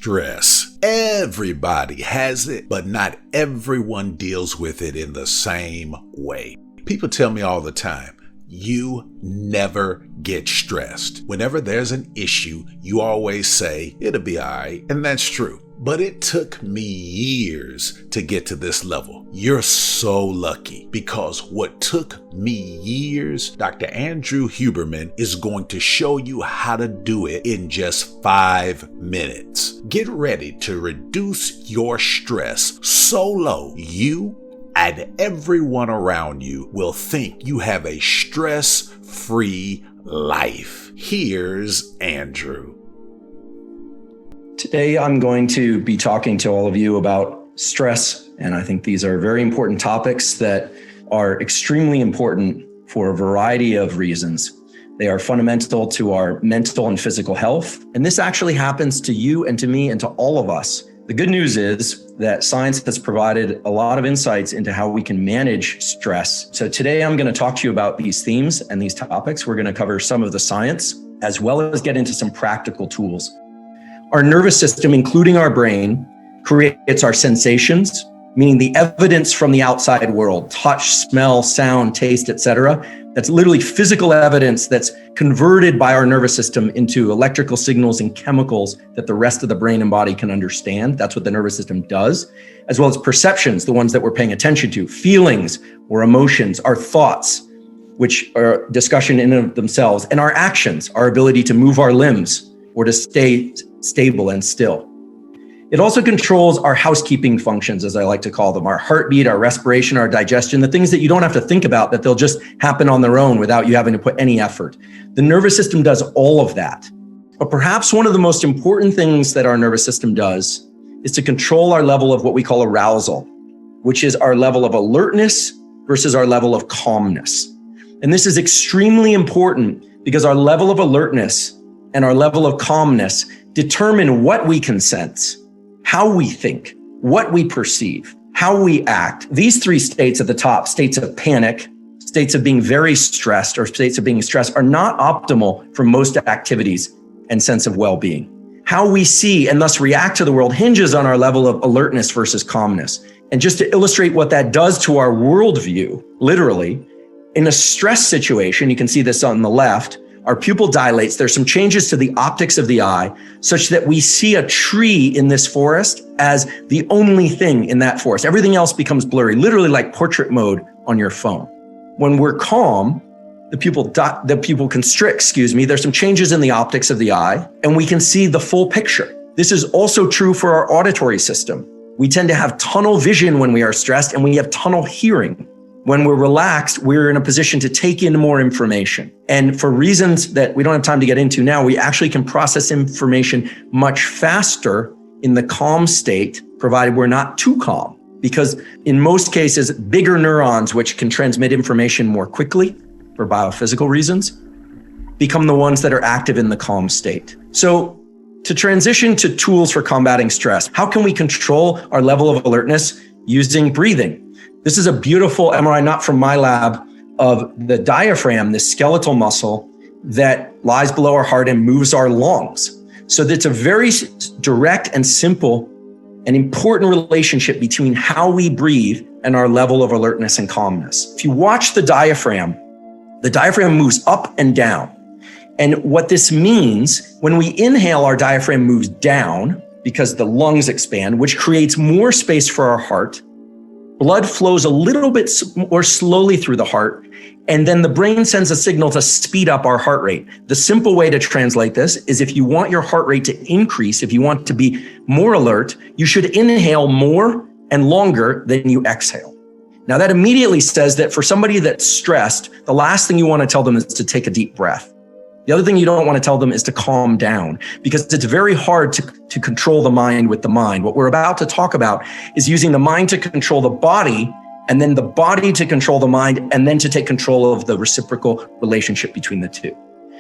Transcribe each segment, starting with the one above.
Stress. Everybody has it, but not everyone deals with it in the same way. People tell me all the time, you never get stressed. Whenever there's an issue, you always say, it'll be all right, and that's true. But it took me years to get to this level. You're so lucky because what took me years, Dr. Andrew Huberman is going to show you how to do it in just 5 minutes. Get ready to reduce your stress so low you and everyone around you will think you have a stress-free life. Here's Andrew. Today, I'm going to be talking to all of you about stress, and I think these are very important topics that are extremely important for a variety of reasons. They are fundamental to our mental and physical health, and this actually happens to you and to me and to all of us. The good news is that science has provided a lot of insights into how we can manage stress. So today, I'm going to talk to you about these themes and these topics. We're going to cover some of the science, as well as get into some practical tools. Our nervous system, including our brain, creates our sensations, meaning the evidence from the outside world, touch, smell, sound, taste, etc. That's literally physical evidence that's converted by our nervous system into electrical signals and chemicals that the rest of the brain and body can understand. That's what the nervous system does, as well as perceptions, the ones that we're paying attention to, feelings or emotions, our thoughts, which are discussion in and of themselves, and our actions, our ability to move our limbs or to stay stable and still. It also controls our housekeeping functions, as I like to call them, our heartbeat, our respiration, our digestion, the things that you don't have to think about, that they'll just happen on their own without you having to put any effort. The nervous system does all of that. But perhaps one of the most important things that our nervous system does is to control our level of what we call arousal, which is our level of alertness versus our level of calmness. And this is extremely important because our level of alertness and our level of calmness determine what we can sense, how we think, what we perceive, how we act. These three states at the top, states of panic, states of being very stressed, or states of being stressed, are not optimal for most activities and sense of well-being. How we see and thus react to the world hinges on our level of alertness versus calmness. And just to illustrate what that does to our worldview, literally, in a stress situation, you can see this on the left, our pupil dilates. There's some changes to the optics of the eye such that we see a tree in this forest as the only thing in that forest. Everything else becomes blurry, literally like portrait mode on your phone. When we're calm, the pupil constricts, there's some changes in the optics of the eye, and we can see the full picture. This is also true for our auditory system. We tend to have tunnel vision when we are stressed, and we have tunnel hearing. When we're relaxed, we're in a position to take in more information. And for reasons that we don't have time to get into now, we actually can process information much faster in the calm state, provided we're not too calm. Because in most cases, bigger neurons, which can transmit information more quickly for biophysical reasons, become the ones that are active in the calm state. So to transition to tools for combating stress, how can we control our level of alertness using breathing? This is a beautiful MRI, not from my lab, of the diaphragm, this skeletal muscle that lies below our heart and moves our lungs. So that's a very direct and simple and important relationship between how we breathe and our level of alertness and calmness. If you watch the diaphragm moves up and down. And what this means, when we inhale, our diaphragm moves down because the lungs expand, which creates more space for our heart. Blood flows a little bit more slowly through the heart, and then the brain sends a signal to speed up our heart rate. The simple way to translate this is if you want your heart rate to increase, if you want to be more alert, you should inhale more and longer than you exhale. Now that immediately says that for somebody that's stressed, the last thing you want to tell them is to take a deep breath. The other thing you don't want to tell them is to calm down, because it's very hard to control the mind with the mind. What we're about to talk about is using the mind to control the body, and then the body to control the mind, and then to take control of the reciprocal relationship between the two.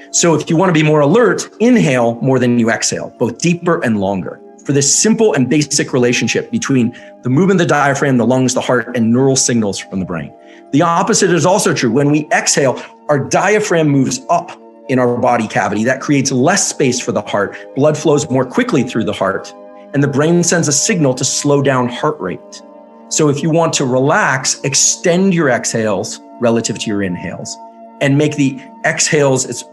So if you want to be more alert, inhale more than you exhale, both deeper and longer, for this simple and basic relationship between the movement of the diaphragm, the lungs, the heart, and neural signals from the brain. The opposite is also true. When we exhale, our diaphragm moves up in our body cavity. That creates less space for the heart. Blood flows more quickly through the heart. and the brain sends a signal to slow down heart rate. So if you want to relax, extend your exhales relative to your inhales and make the exhales, it's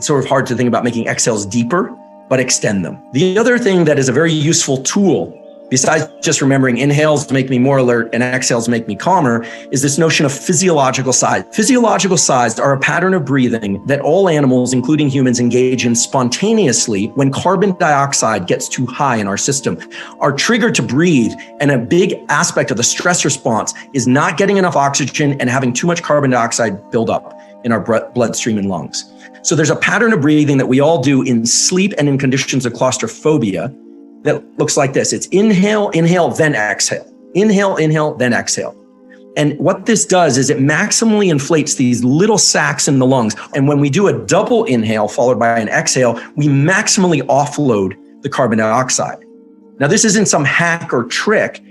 sort of hard to think about making exhales deeper, but extend them. The other thing that is a very useful tool, besides just remembering inhales make me more alert and exhales make me calmer, is this notion of physiological size. Physiological size are a pattern of breathing that all animals, including humans, engage in spontaneously when carbon dioxide gets too high in our system. Our trigger to breathe, and a big aspect of the stress response, is not getting enough oxygen and having too much carbon dioxide build up in our bloodstream and lungs. So there's a pattern of breathing that we all do in sleep and in conditions of claustrophobia that looks like this. It's inhale, inhale, then exhale. Inhale, inhale, then exhale. And what this does is it maximally inflates these little sacs in the lungs. And when we do a double inhale followed by an exhale, we maximally offload the carbon dioxide. Now, this isn't some hack or trick.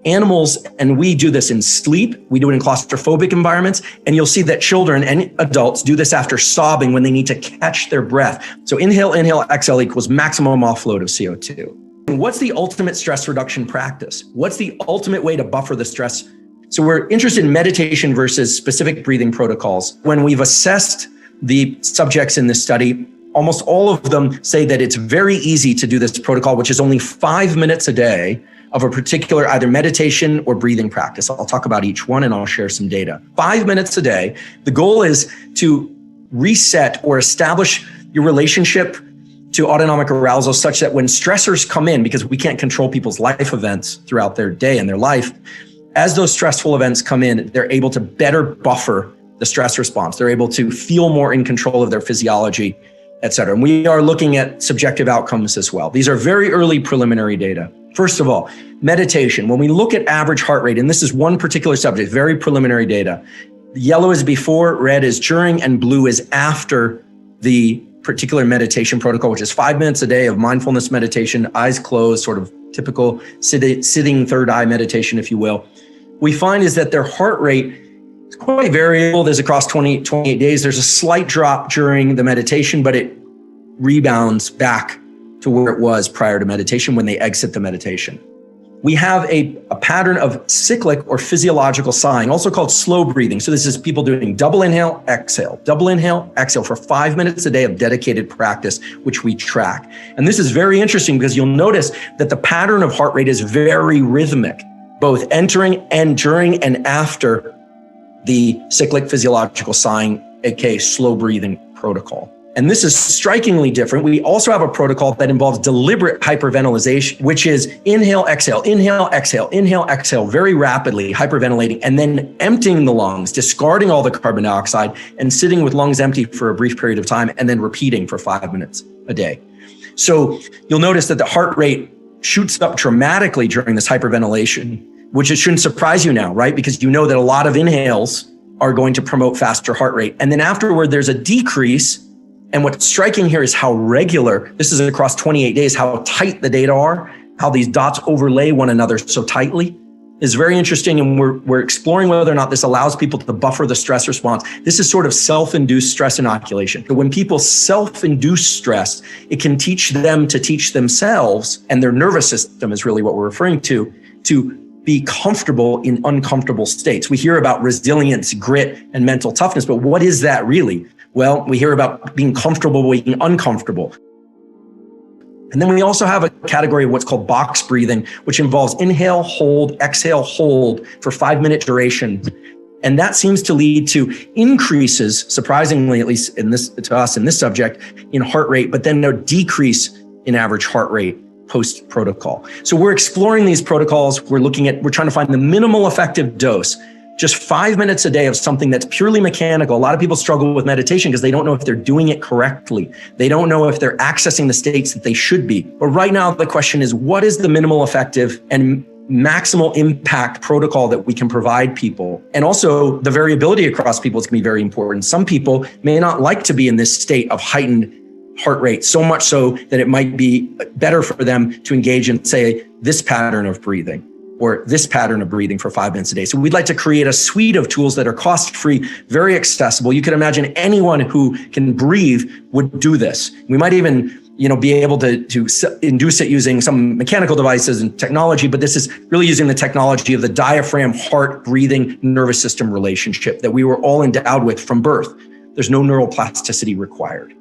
Animals, and we do this in sleep, we do it in claustrophobic environments, and you'll see that children and adults do this after sobbing when they need to catch their breath. So inhale, inhale, exhale equals maximum offload of CO2. What's the ultimate stress reduction practice? What's the ultimate way to buffer the stress? So we're interested in meditation versus specific breathing protocols. When we've assessed the subjects in this study, almost all of them say that it's very easy to do this protocol, which is only 5 minutes a day of a particular either meditation or breathing practice. I'll talk about each one and I'll share some data. 5 minutes a day. The goal is to reset or establish your relationship to autonomic arousal such that when stressors come in, because we can't control people's life events throughout their day and their life, as those stressful events come in, they're able to better buffer the stress response. They're able to feel more in control of their physiology, et cetera. And we are looking at subjective outcomes as well. These are very early preliminary data. First of all, meditation. When we look at average heart rate, and this is one particular subject, very preliminary data, yellow is before, red is during, and blue is after the particular meditation protocol, which is 5 minutes a day of mindfulness meditation, eyes closed, sort of typical sitting third eye meditation, if you will. We find is that their heart rate is quite variable. There's across 28 days. There's a slight drop during the meditation, but it rebounds back to where it was prior to meditation when they exit the meditation. We have a pattern of cyclic or physiological sighing, also called slow breathing. So this is people doing double inhale, exhale for 5 minutes a day of dedicated practice, which we track. And this is very interesting because you'll notice that the pattern of heart rate is very rhythmic, both entering and during and after the cyclic physiological sighing, aka slow breathing protocol. And this is strikingly different. We also have a protocol that involves deliberate hyperventilation, which is inhale, exhale, very rapidly hyperventilating, and then emptying the lungs, discarding all the carbon dioxide and sitting with lungs empty for a brief period of time, and then repeating for 5 minutes a day. So you'll notice that the heart rate shoots up dramatically during this hyperventilation, which it shouldn't surprise you now, right? Because you know that a lot of inhales are going to promote faster heart rate. And then afterward, there's a decrease. And what's striking here is how regular, this is across 28 days, how tight the data are, how these dots overlay one another so tightly is very interesting. And we're exploring whether or not this allows people to buffer the stress response. This is sort of self-induced stress inoculation. When people self-induce stress, it can teach them to teach themselves, and their nervous system is really what we're referring to be comfortable in uncomfortable states. We hear about resilience, grit, and mental toughness, but what is that really? Well, we hear about being comfortable being uncomfortable. And then we also have a category of what's called box breathing, which involves inhale, hold, exhale, hold for 5 minute duration. And that seems to lead to increases, surprisingly, at least to us in this subject, in heart rate, but then no decrease in average heart rate post protocol. So we're exploring these protocols. We're trying to find the minimal effective dose. Just 5 minutes a day of something that's purely mechanical. A lot of people struggle with meditation because they don't know if they're doing it correctly. They don't know if they're accessing the states that they should be. But right now, the question is, what is the minimal effective and maximal impact protocol that we can provide people? And also the variability across people is going to be very important. Some people may not like to be in this state of heightened heart rate, so much so that it might be better for them to engage in, say, this pattern of breathing or this pattern of breathing for 5 minutes a day. So we'd like to create a suite of tools that are cost-free, very accessible. You can imagine anyone who can breathe would do this. We might even be able to induce it using some mechanical devices and technology, but this is really using the technology of the diaphragm, heart, breathing, nervous system relationship that we were all endowed with from birth. There's no neuroplasticity required.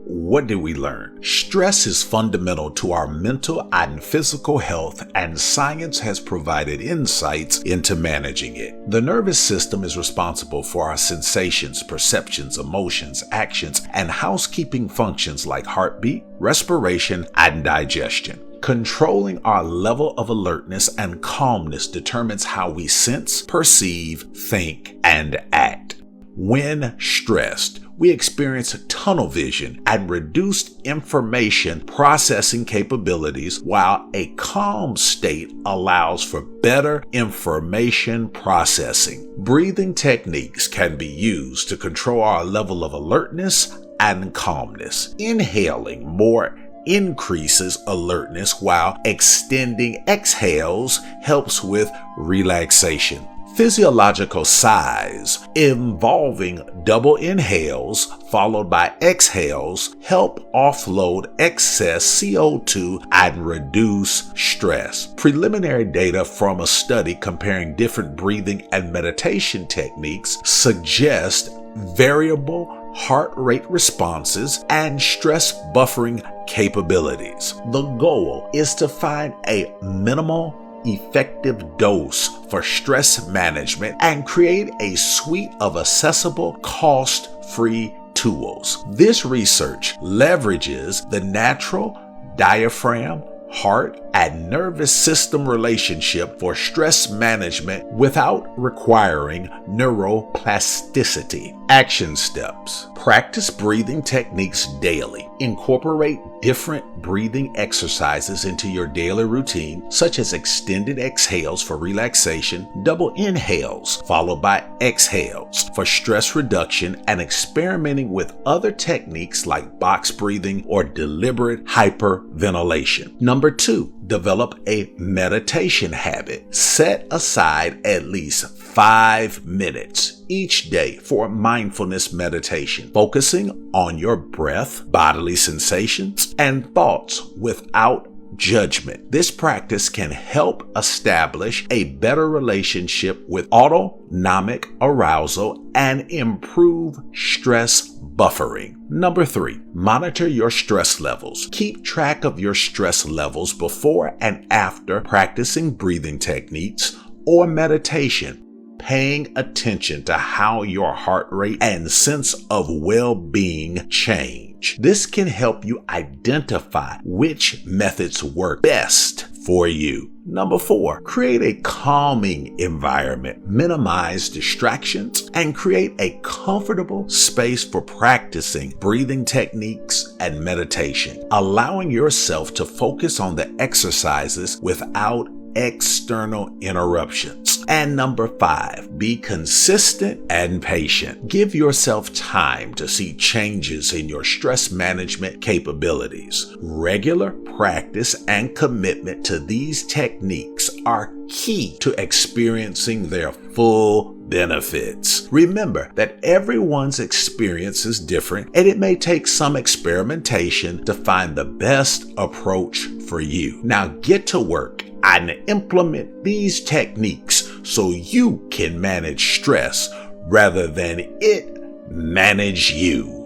What did we learn? Stress is fundamental to our mental and physical health, and science has provided insights into managing it. The nervous system is responsible for our sensations, perceptions, emotions, actions, and housekeeping functions like heartbeat, respiration, and digestion. Controlling our level of alertness and calmness determines how we sense, perceive, think, and act. When stressed, we experience tunnel vision and reduced information processing capabilities, while a calm state allows for better information processing. Breathing techniques can be used to control our level of alertness and calmness. Inhaling more increases alertness, while extending exhales helps with relaxation. Physiological sighs involving double inhales followed by exhales help offload excess CO2 and reduce stress. Preliminary data from a study comparing different breathing and meditation techniques suggest variable heart rate responses and stress buffering capabilities. The goal is to find a minimal effective dose for stress management and create a suite of accessible, cost-free tools. This research leverages the natural diaphragm, heart, and nervous system relationship for stress management without requiring neuroplasticity. Action steps. Practice breathing techniques daily. Incorporate different breathing exercises into your daily routine, such as extended exhales for relaxation, double inhales followed by exhales for stress reduction, and experimenting with other techniques like box breathing or deliberate hyperventilation. Number 2, develop a meditation habit. Set aside at least 5 minutes each day for mindfulness meditation, focusing on your breath, bodily sensations, and thoughts without judgment. This practice can help establish a better relationship with autonomic arousal and improve stress buffering. Number 3, monitor your stress levels. Keep track of your stress levels before and after practicing breathing techniques or meditation, paying attention to how your heart rate and sense of well-being change. This can help you identify which methods work best for you. Number 4, create a calming environment. Minimize distractions and create a comfortable space for practicing breathing techniques and meditation, allowing yourself to focus on the exercises without external interruptions. And number 5, be consistent and patient. Give yourself time to see changes in your stress management capabilities. Regular practice and commitment to these techniques are key to experiencing their full benefits. Remember that everyone's experience is different, and it may take some experimentation to find the best approach for you. Now get to work and implement these techniques so you can manage stress rather than it manage you.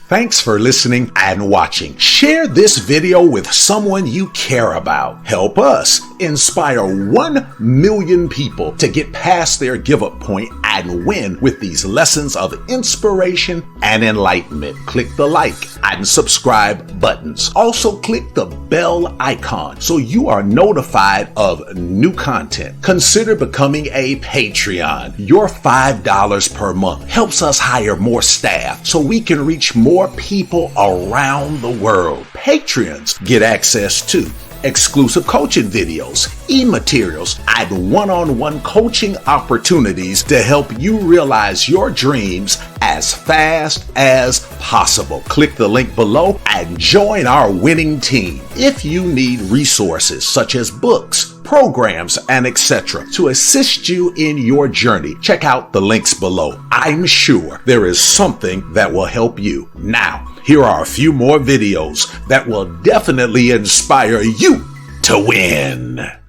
Thanks for listening and watching. Share this video with someone you care about. Help us inspire 1 million people to get past their give-up point and win with these lessons of inspiration and enlightenment. Click the like and subscribe buttons. Also click the bell icon so you are notified of new content. Consider becoming a Patreon. Your $5 per month helps us hire more staff so we can reach more people around the world. Patrons get access to exclusive coaching videos, e-materials, and one-on-one coaching opportunities to help you realize your dreams as as fast as possible. Click the link below and join our winning team. If you need resources such as books, programs, and etc. to assist you in your journey, check out the links below. I'm sure there is something that will help you. Now, here are a few more videos that will definitely inspire you to win.